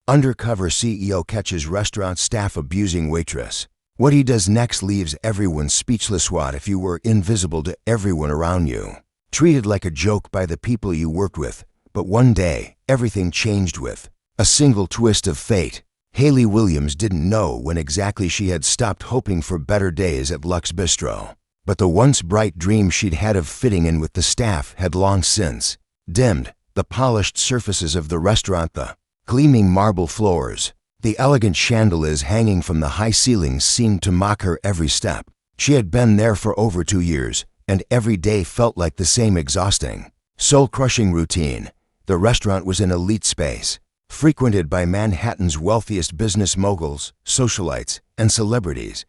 Undercover CEO catches restaurant staff abusing waitress. What he does next leaves everyone speechless. What if you were invisible to everyone around you? Treated like a joke by the people you worked with, but one day, everything changed with a single twist of fate. Hayley Williams didn't know when exactly she had stopped hoping for better days at Luxe Bistro. But the once bright dream she'd had of fitting in with the staff had long since dimmed. The polished surfaces of the restaurant, the gleaming marble floors, the elegant chandeliers hanging from the high ceilings seemed to mock her every step. She had been there for over 2 years, and every day felt like the same exhausting, soul-crushing routine. The restaurant was an elite space, frequented by Manhattan's wealthiest business moguls, socialites, and celebrities.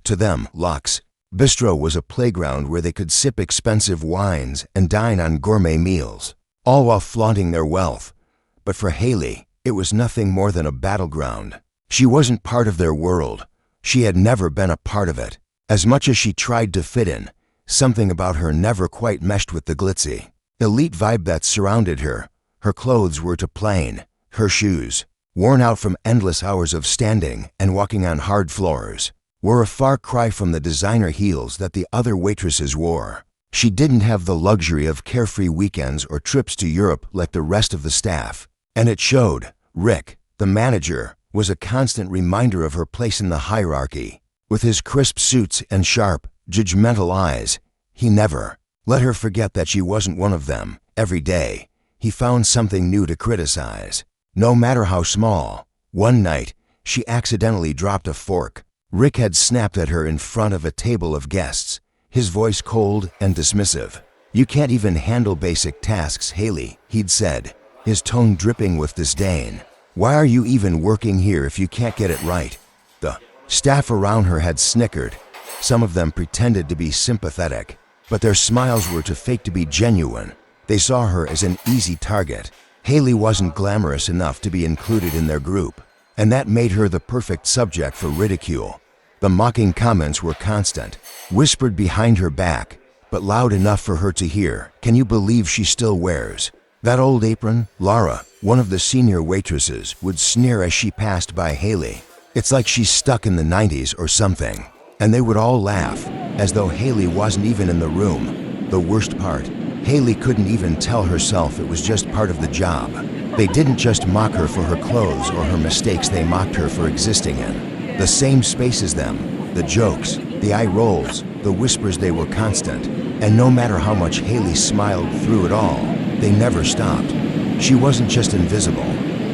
To them, Luxe Bistro was a playground where they could sip expensive wines and dine on gourmet meals, all while flaunting their wealth. But for Hayley, it was nothing more than a battleground. She wasn't part of their world. She had never been a part of it. As much as she tried to fit in, something about her never quite meshed with the glitzy, elite vibe that surrounded her. Her clothes were too plain, her shoes, worn out from endless hours of standing and walking on hard floors, were a far cry from the designer heels that the other waitresses wore. She didn't have the luxury of carefree weekends or trips to Europe like the rest of the staff, and it showed. Rick, the manager, was a constant reminder of her place in the hierarchy. With his crisp suits and sharp, judgmental eyes, he never let her forget that she wasn't one of them. Every day, he found something new to criticize, no matter how small. One night, she accidentally dropped a fork. Rick had snapped at her in front of a table of guests, his voice cold and dismissive. "You can't even handle basic tasks, Hayley," he'd said, his tone dripping with disdain. "Why are you even working here if you can't get it right?" The staff around her had snickered. Some of them pretended to be sympathetic, but their smiles were too fake to be genuine. They saw her as an easy target. Hayley wasn't glamorous enough to be included in their group, and that made her the perfect subject for ridicule. The mocking comments were constant, whispered behind her back, but loud enough for her to hear. "Can you believe she still wears that old apron?" Laura, one of the senior waitresses, would sneer as she passed by Hayley. "It's like she's stuck in the 90s or something." And they would all laugh, as though Hayley wasn't even in the room. The worst part, Hayley couldn't even tell herself it was just part of the job. They didn't just mock her for her clothes or her mistakes, they mocked her for existing in the same space as them. The jokes, the eye rolls, the whispers, they were constant. And no matter how much Hayley smiled through it all, they never stopped. She wasn't just invisible,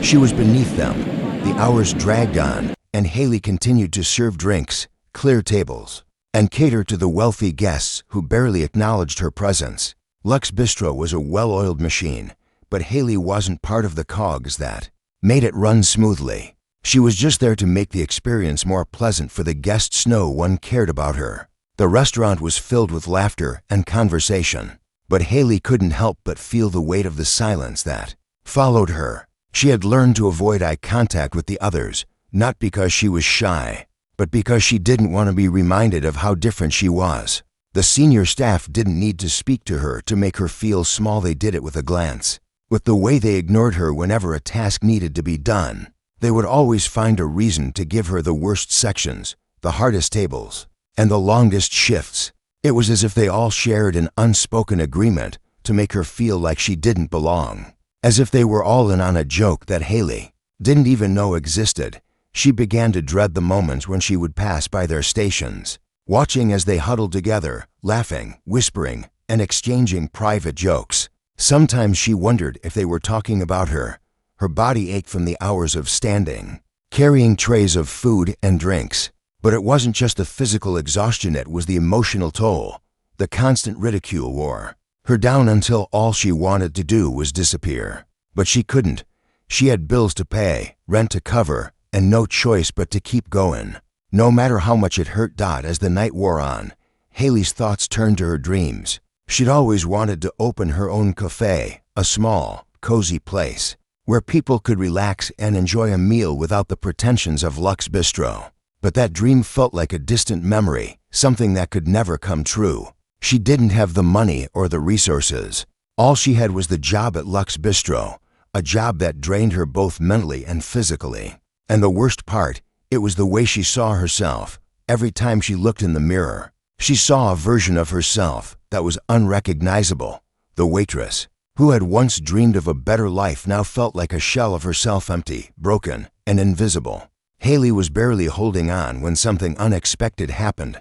she was beneath them. The hours dragged on, and Hayley continued to serve drinks, clear tables, and cater to the wealthy guests who barely acknowledged her presence. Luxe Bistro was a well-oiled machine, but Hayley wasn't part of the cogs that made it run smoothly. She was just there to make the experience more pleasant for the guests. No one cared about her. The restaurant was filled with laughter and conversation, but Hayley couldn't help but feel the weight of the silence that followed her. She had learned to avoid eye contact with the others, not because she was shy, but because she didn't want to be reminded of how different she was. The senior staff didn't need to speak to her to make her feel small. They did it with a glance, with the way they ignored her whenever a task needed to be done. They would always find a reason to give her the worst sections, the hardest tables, and the longest shifts. It was as if they all shared an unspoken agreement to make her feel like she didn't belong, as if they were all in on a joke that Hayley didn't even know existed. She began to dread the moments when she would pass by their stations, watching as they huddled together, laughing, whispering, and exchanging private jokes. Sometimes she wondered if they were talking about her. Her body ached from the hours of standing, carrying trays of food and drinks. But it wasn't just the physical exhaustion, it was the emotional toll. The constant ridicule wore her down until all she wanted to do was disappear. But she couldn't. She had bills to pay, rent to cover, and no choice but to keep going, no matter how much it hurt. As the night wore on, Hayley's thoughts turned to her dreams. She'd always wanted to open her own cafe, a small, cozy place where people could relax and enjoy a meal without the pretensions of Luxe Bistro. But that dream felt like a distant memory, something that could never come true. She didn't have the money or the resources. All she had was the job at Luxe Bistro, a job that drained her both mentally and physically. And the worst part, it was the way she saw herself. Every time she looked in the mirror, she saw a version of herself that was unrecognizable. The waitress, who had once dreamed of a better life, now felt like a shell of herself, empty, broken, and invisible. Haley was barely holding on when something unexpected happened.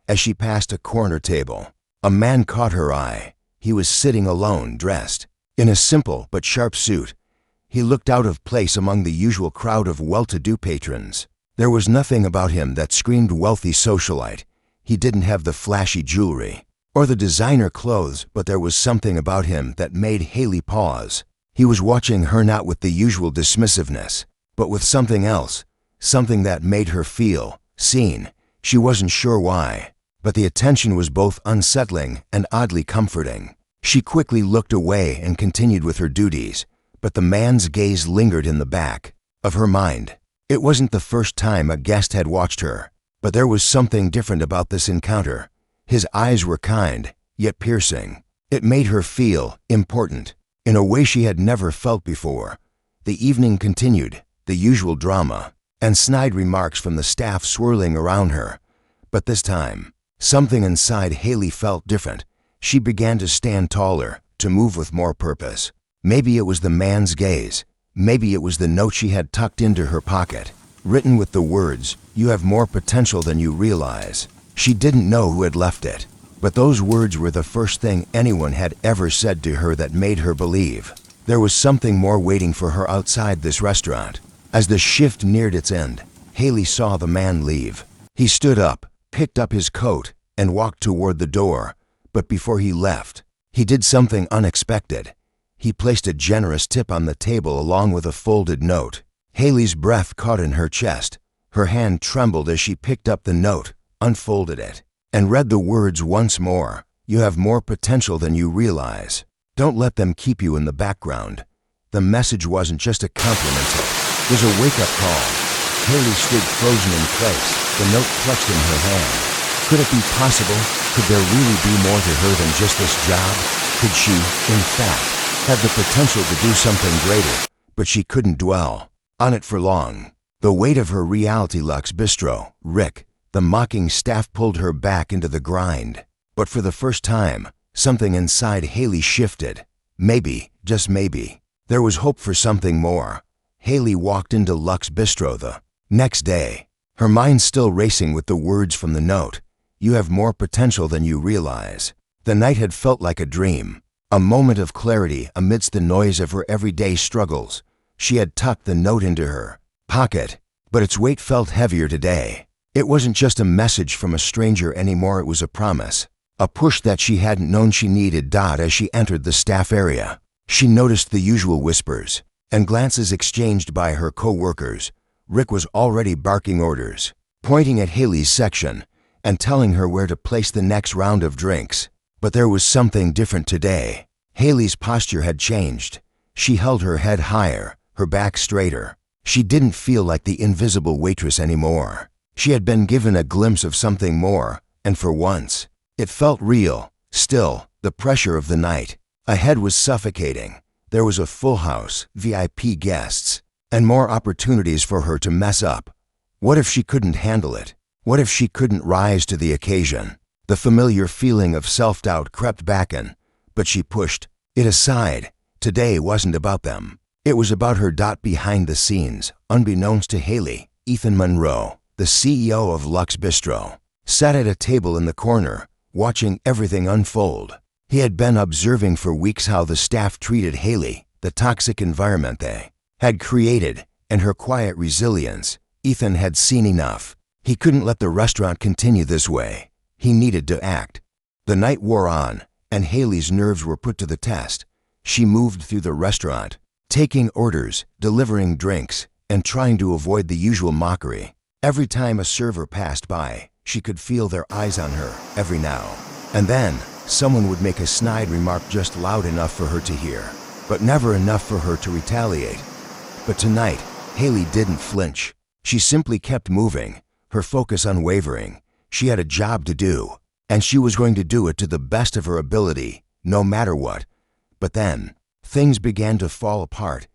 As she passed a corner table, a man caught her eye. He was sitting alone, dressed in a simple but sharp suit. He looked out of place among the usual crowd of well-to-do patrons. There was nothing about him that screamed wealthy socialite. He didn't have the flashy jewelry or the designer clothes, but there was something about him that made Haley pause. He was watching her, not with the usual dismissiveness, but with something else, something that made her feel seen. She wasn't sure why, but the attention was both unsettling and oddly comforting. She quickly looked away and continued with her duties, but the man's gaze lingered in the back of her mind. It wasn't the first time a guest had watched her, but there was something different about this encounter. His eyes were kind, yet piercing. It made her feel important in a way she had never felt before. The evening continued, the usual drama and snide remarks from the staff swirling around her. But this time, something inside Haley felt different. She began to stand taller, to move with more purpose. Maybe it was the man's gaze. Maybe it was the note she had tucked into her pocket, written with the words, "You have more potential than you realize." She didn't know who had left it, but those words were the first thing anyone had ever said to her that made her believe there was something more waiting for her outside this restaurant. As the shift neared its end, Haley saw the man leave. He stood up, picked up his coat, and walked toward the door. But before he left, he did something unexpected. He placed a generous tip on the table along with a folded note. Haley's breath caught in her chest. Her hand trembled as she picked up the note, unfolded it, and read the words once more. "You have more potential than you realize. Don't let them keep you in the background." The message wasn't just a compliment. It was a wake-up call. Haley stood frozen in place, the note clutched in her hand. Could it be possible? Could there really be more to her than just this job? Could she, in fact, have the potential to do something greater? But she couldn't dwell on it for long. The weight of her reality, Lux Bistro, Rick, the mocking staff pulled her back into the grind. But for the first time, something inside Haley shifted. Maybe, just maybe, there was hope for something more. Haley walked into Lux Bistro the next day, her mind still racing with the words from the note. "You have more potential than you realize." The night had felt like a dream, a moment of clarity amidst the noise of her everyday struggles. She had tucked the note into her pocket, but its weight felt heavier today. It wasn't just a message from a stranger anymore, it was a promise, a push that she hadn't known she needed. As she entered the staff area, she noticed the usual whispers and glances exchanged by her co-workers. Rick was already barking orders, pointing at Haley's section and telling her where to place the next round of drinks. But there was something different today. Haley's posture had changed. She held her head higher, her back straighter. She didn't feel like the invisible waitress anymore. She had been given a glimpse of something more, and for once, it felt real. Still, the pressure of the night ahead was suffocating. There was a full house, VIP guests, and more opportunities for her to mess up. What if she couldn't handle it? What if she couldn't rise to the occasion? The familiar feeling of self-doubt crept back in, but she pushed it aside. Today wasn't about them. It was about her. Behind the scenes, unbeknownst to Haley, Ethan Monroe, the CEO of Lux Bistro, sat at a table in the corner, watching everything unfold. He had been observing for weeks how the staff treated Haley, the toxic environment they had created, and her quiet resilience. Ethan had seen enough. He couldn't let the restaurant continue this way. He needed to act. The night wore on, and Haley's nerves were put to the test. She moved through the restaurant, taking orders, delivering drinks, and trying to avoid the usual mockery. Every time a server passed by, she could feel their eyes on her. Every now and then, someone would make a snide remark just loud enough for her to hear, but never enough for her to retaliate. But tonight, Haley didn't flinch. She simply kept moving, her focus unwavering. She had a job to do, and she was going to do it to the best of her ability, no matter what. But then, things began to fall apart.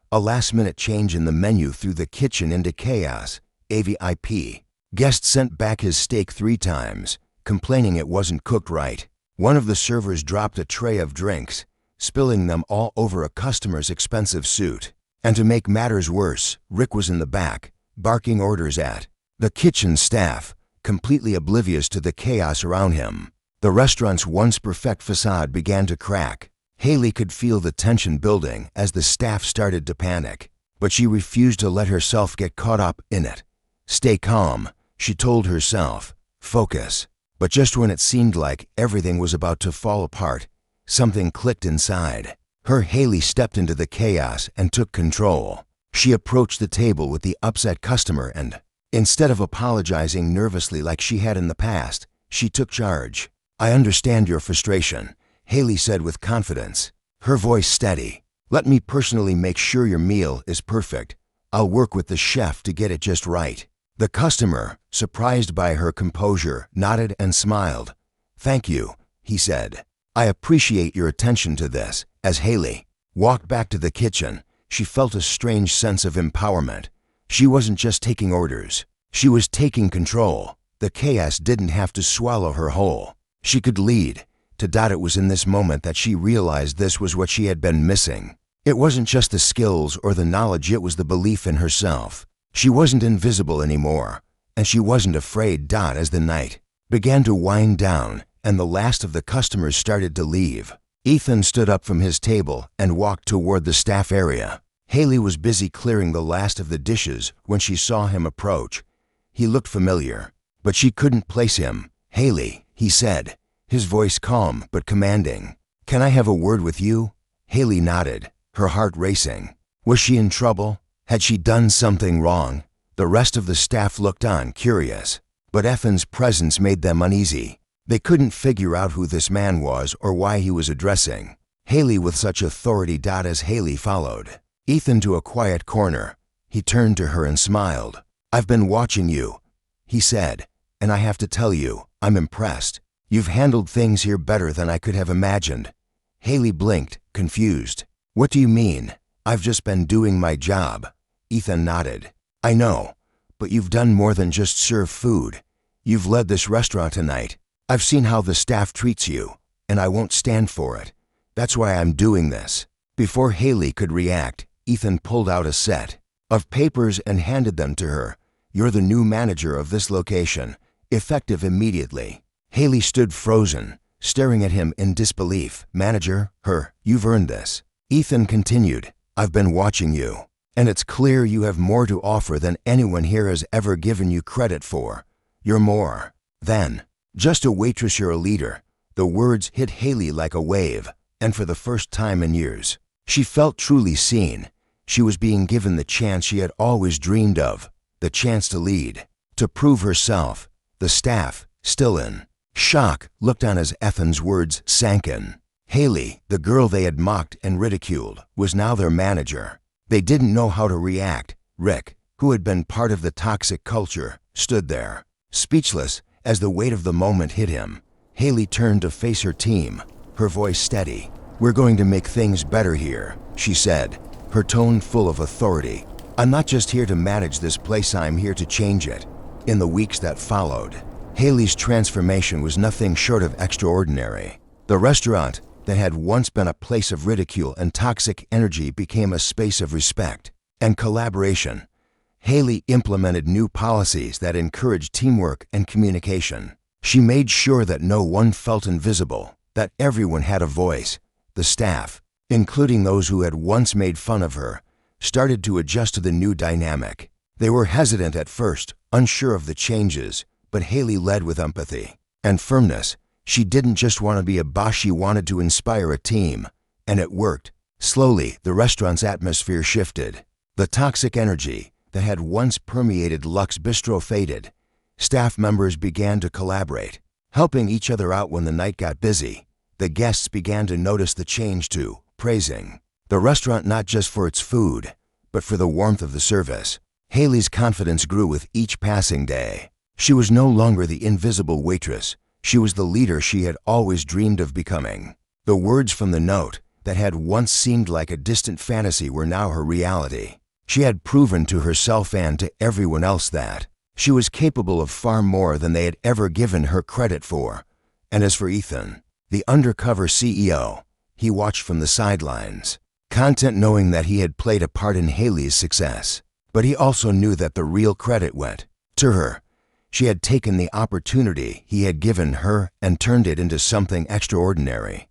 A last-minute change in the menu threw the kitchen into chaos. AVIP. Guest sent back his steak 3 times, complaining it wasn't cooked right. One of the servers dropped a tray of drinks, spilling them all over a customer's expensive suit. And to make matters worse, Rick was in the back, barking orders at the kitchen staff, completely oblivious to the chaos around him. The restaurant's once perfect facade began to crack. Haley could feel the tension building as the staff started to panic, but she refused to let herself get caught up in it. Stay calm, she told herself. Focus. But just when it seemed like everything was about to fall apart, something clicked inside. Haley stepped into the chaos and took control. She approached the table with the upset customer and, instead of apologizing nervously like she had in the past, she took charge. "I understand your frustration," Haley said with confidence, her voice steady. "Let me personally make sure your meal is perfect. I'll work with the chef to get it just right." The customer, surprised by her composure, nodded and smiled. "Thank you," he said. "I appreciate your attention to this." As Haley walked back to the kitchen, she felt a strange sense of empowerment. She wasn't just taking orders. She was taking control. The chaos didn't have to swallow her whole. She could lead. It was in this moment that she realized this was what she had been missing. It wasn't just the skills or the knowledge, it was the belief in herself. She wasn't invisible anymore, and she wasn't afraid. As the night began to wind down and the last of the customers started to leave, Ethan stood up from his table and walked toward the staff area. Haley was busy clearing the last of the dishes when she saw him approach. He looked familiar, but she couldn't place him. "Haley," he said, his voice calm but commanding. "Can I have a word with you?" Haley nodded, her heart racing. Was she in trouble? Had she done something wrong? The rest of the staff looked on, curious, but Ethan's presence made them uneasy. They couldn't figure out who this man was or why he was addressing Haley with such authority. As Haley followed Ethan to a quiet corner, he turned to her and smiled. "I've been watching you," he said, "and I have to tell you, I'm impressed. You've handled things here better than I could have imagined." Haley blinked, confused. "What do you mean?" "I've just been doing my job." Ethan nodded. "I know, but you've done more than just serve food. You've led this restaurant tonight. I've seen how the staff treats you, and I won't stand for it. That's why I'm doing this." Before Haley could react, Ethan pulled out a set of papers and handed them to her. "You're the new manager of this location, effective immediately." Haley stood frozen, staring at him in disbelief. "Manager? You've earned this." Ethan continued, "I've been watching you, and it's clear you have more to offer than anyone here has ever given you credit for. You're more than just a waitress, you're a leader." The words hit Haley like a wave, and for the first time in years, she felt truly seen. She was being given the chance she had always dreamed of, the chance to lead, to prove herself. The staff, still in shock, looked on as Ethan's words sank in. Haley, the girl they had mocked and ridiculed, was now their manager. They didn't know how to react. Rick, who had been part of the toxic culture, stood there, speechless as the weight of the moment hit him. Haley turned to face her team, her voice steady. "We're going to make things better here," she said, her tone full of authority. "I'm not just here to manage this place, I'm here to change it." In the weeks that followed, Haley's transformation was nothing short of extraordinary. The restaurant that had once been a place of ridicule and toxic energy became a space of respect and collaboration. Haley implemented new policies that encouraged teamwork and communication. She made sure that no one felt invisible, that everyone had a voice. The staff, including those who had once made fun of her, started to adjust to the new dynamic. They were hesitant at first, unsure of the changes, but Haley led with empathy and firmness. She didn't just want to be a boss, she wanted to inspire a team, and it worked. Slowly, the restaurant's atmosphere shifted. The toxic energy that had once permeated Lux Bistro faded. Staff members began to collaborate, helping each other out when the night got busy. The guests began to notice the change too, praising the restaurant not just for its food, but for the warmth of the service. Haley's confidence grew with each passing day. She was no longer the invisible waitress. She was the leader she had always dreamed of becoming. The words from the note that had once seemed like a distant fantasy were now her reality. She had proven to herself and to everyone else that she was capable of far more than they had ever given her credit for. And as for Ethan, the undercover CEO, he watched from the sidelines, content knowing that he had played a part in Haley's success. But he also knew that the real credit went to her. She had taken the opportunity he had given her and turned it into something extraordinary.